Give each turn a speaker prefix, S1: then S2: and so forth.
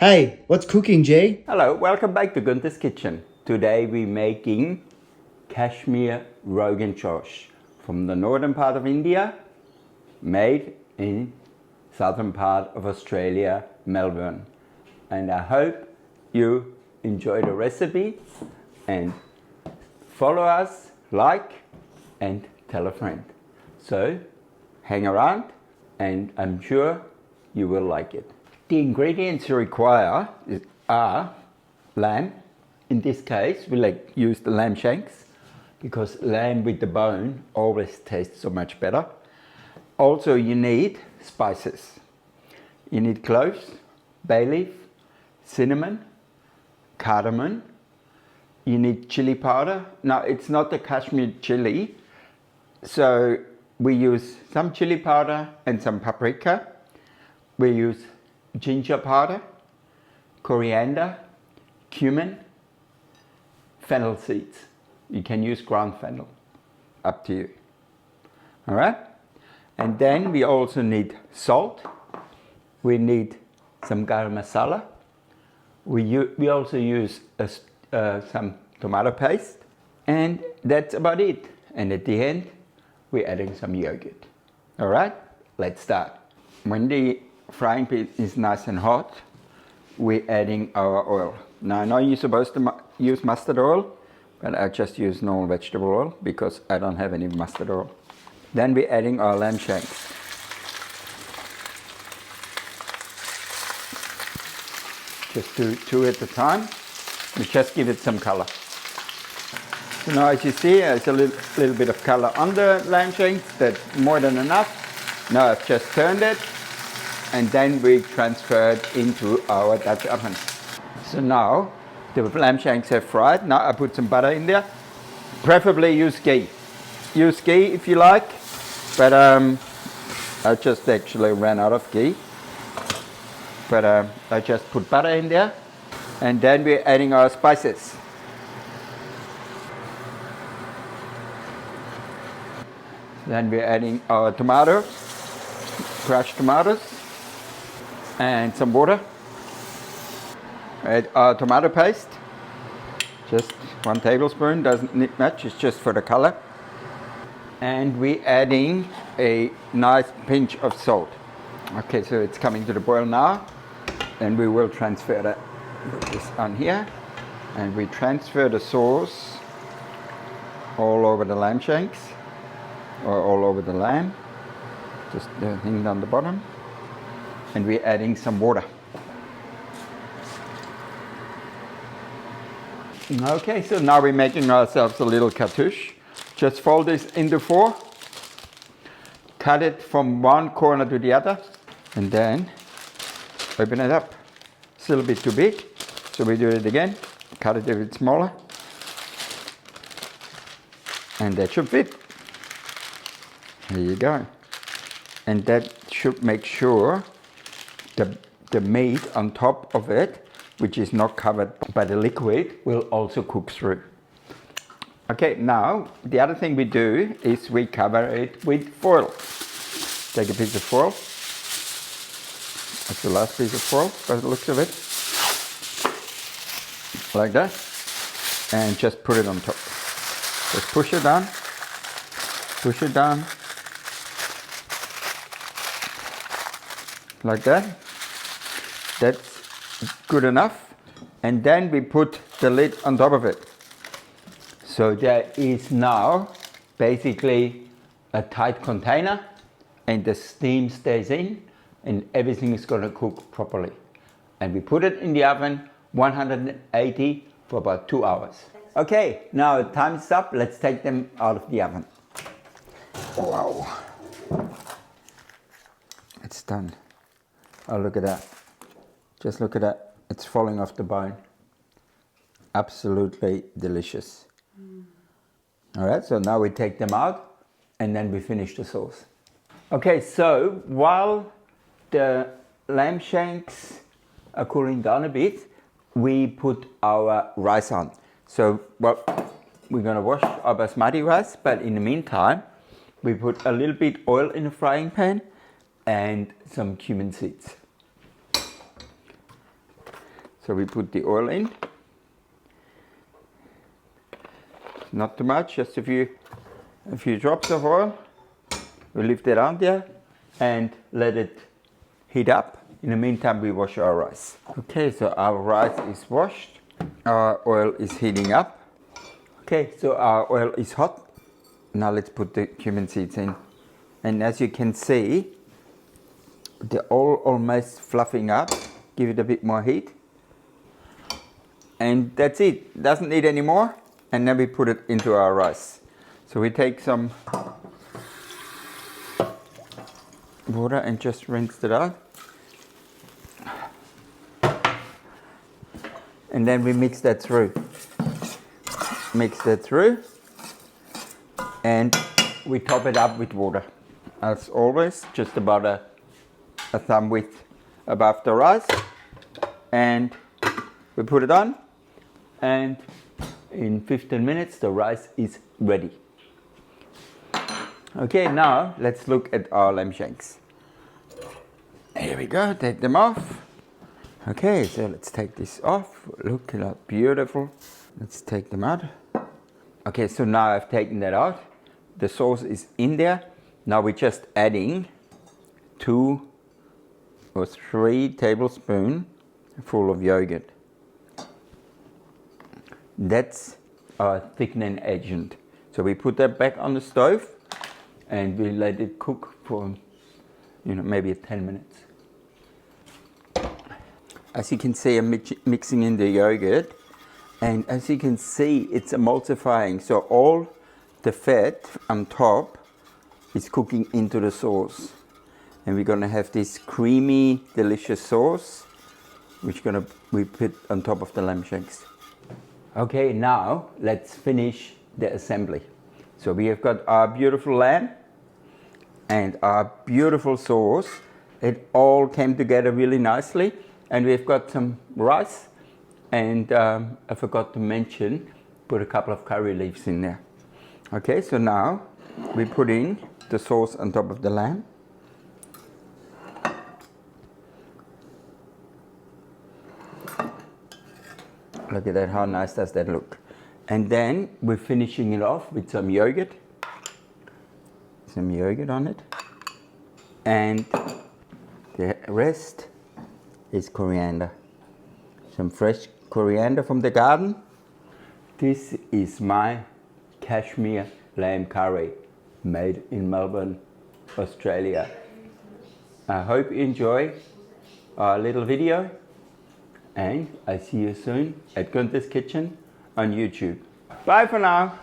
S1: Hey, what's cooking, Jay?
S2: Hello, welcome back to Gunther's Kitchen. Today we're making Kashmiri Rogan Josh from the northern part of India, made in southern part of Australia, Melbourne. And I hope you enjoy the recipe and follow us, like and tell a friend. So hang around and I'm sure you will like it. The ingredients you require are lamb. In this case, we use the lamb shanks because lamb with the bone always tastes so much better. Also, you need spices. You need cloves, bay leaf, cinnamon, cardamom. You need chili powder. Now, it's not the Kashmiri chili, so we use some chili powder and some paprika. We use ginger powder, coriander, cumin, fennel seeds. You can use ground fennel, up to you. All right? And then we also need salt. We need some garamasala. We also use some tomato paste. And that's about it. And at the end, we're adding some yogurt. All right? Let's start. When the frying pan is nice and hot, we're adding our oil. Now I know you're supposed to use mustard oil, but I just use normal vegetable oil because I don't have any mustard oil. Then we're adding our lamb shanks. Just do two at a time. We just give it some color. So now as you see, there's a little bit of color on the lamb shanks. That's more than enough. Now I've just turned it. And then we transfer it into our Dutch oven. So now the lamb shanks have fried. Now I put some butter in there. Preferably use ghee. Use ghee if you like, but I just actually ran out of ghee. But I just put butter in there. And then we're adding our spices. Then we're adding our tomatoes, crushed tomatoes. And some water. Add our tomato paste, just 1 tablespoon, doesn't need much, it's just for the color. And we're adding a nice pinch of salt. Okay, so it's coming to the boil now, and we will transfer that. Put this on here, and we transfer the sauce all over the lamb shanks, or all over the lamb, just the thing on the bottom. And we're adding some water. Okay, so now we're making ourselves a little cartouche. Just fold this into 4. Cut it from one corner to the other. And then open it up. It's a little bit too big, so we do it again. Cut it a bit smaller. And that should fit. There you go. And that should make sure the meat on top of it, which is not covered by the liquid, will also cook through. Okay, now the other thing we do is we cover it with foil. Take a piece of foil. That's the last piece of foil by the looks of it. Like that. And just put it on top. Just push it down. Push it down. Like that. That's good enough. And then we put the lid on top of it. So there is now basically a tight container and the steam stays in and everything is going to cook properly. And we put it in the oven 180 for about 2 hours. Okay, now time's up. Let's take them out of the oven. Wow. It's done. Oh, look at that. Just look at that. It's falling off the bone. Absolutely delicious. All right, so now we take them out and then we finish the sauce. Okay, so while the lamb shanks are cooling down a bit, we put our rice on. So, well, we're gonna wash our basmati rice, but in the meantime, we put a little bit oil in the frying pan and some cumin seeds. So we put the oil in. Not too much, just a few drops of oil. We leave that on there and let it heat up. In the meantime, we wash our rice. Okay, so our rice is washed. Our oil is heating up. Okay, so our oil is hot. Now let's put the cumin seeds in. And as you can see, they're all almost fluffing up. Give it a bit more heat. And that's it. Doesn't need any more. And then we put it into our rice. So we take some water and just rinse it out. And then we mix that through. Mix that through. And we top it up with water. As always, just about a thumb width above the rice. And we put it on. And in 15 minutes, the rice is ready. Okay, now let's look at our lamb shanks. Here we go, take them off. Okay, so let's take this off. Look how beautiful. Let's take them out. Okay, so now I've taken that out. The sauce is in there. Now we're just adding 2 or 3 tablespoons full of yogurt. That's our thickening agent. So we put that back on the stove and we let it cook for, maybe 10 minutes. As you can see, I'm mixing in the yogurt, and as you can see, it's emulsifying. So all the fat on top is cooking into the sauce. And we're gonna have this creamy, delicious sauce, which we put on top of the lamb shanks. Okay, now let's finish the assembly. So we have got our beautiful lamb and our beautiful sauce. It all came together really nicely. And we've got some rice, and I forgot to mention, put a couple of curry leaves in there. Okay, so now we put in the sauce on top of the lamb. Look at that, how nice does that look? And then we're finishing it off with some yogurt. Some yogurt on it. And the rest is coriander. Some fresh coriander from the garden. This is my Kashmir lamb curry made in Melbourne, Australia. I hope you enjoy our little video, and I see you soon at Gunther's Kitchen on YouTube. Bye for now.